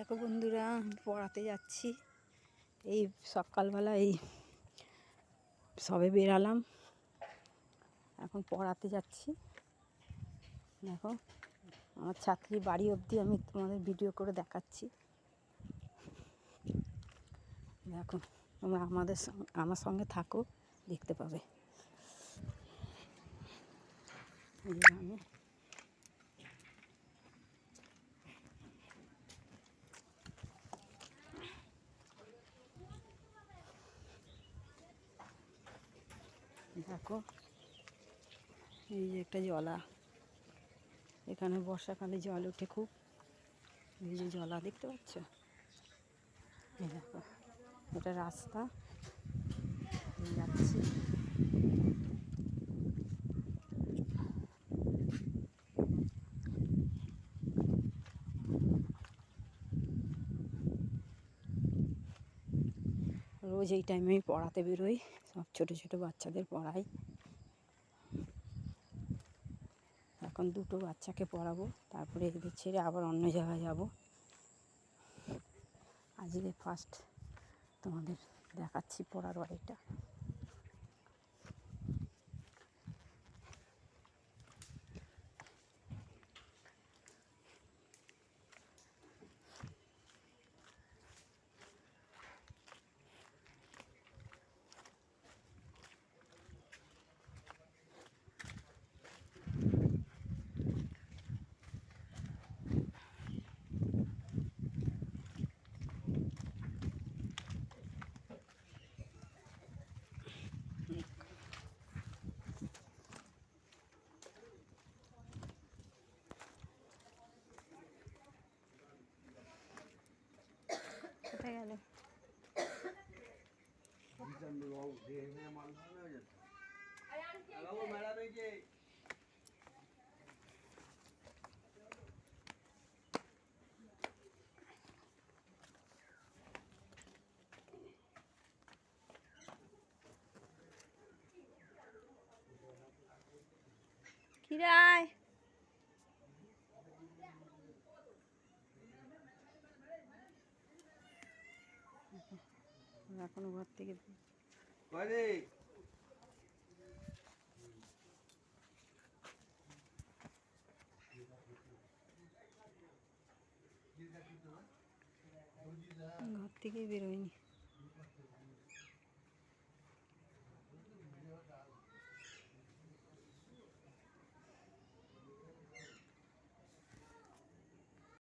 দেখো বন্ধুরা, আমি পড়াতে যাচ্ছি। এই সকালবেলা এই সবে বেরালাম, এখন পড়াতে যাচ্ছি। দেখো আমার ছাত্রীর বাড়ি অবধি আমি তোমাদের ভিডিও করে দেখাচ্ছি। দেখো তোমরা আমার সঙ্গে থাকো, দেখতে পাবে। আমি দেখো এই যে একটা জলা, এখানে বর্ষাকালে জল ওঠে খুব। এই যে জলা দেখতে পাচ্ছ, এই দেখো এটা রাস্তা যাচ্ছি। রোজ এই টাইমে আমি পড়াতে বেরোই, সব ছোটো ছোটো বাচ্চাদের পড়াই। এখন দুটো বাচ্চাকে পড়াবো, তারপরে এদের ছেড়ে আবার অন্য জায়গায় যাব। আজকে ফার্স্ট তোমাদের দেখাচ্ছি পড়ার বাড়িটা। কোথায় গেল? কিরায় এখনো ঘর থেকে ঘর থেকেই বেরোয়নি।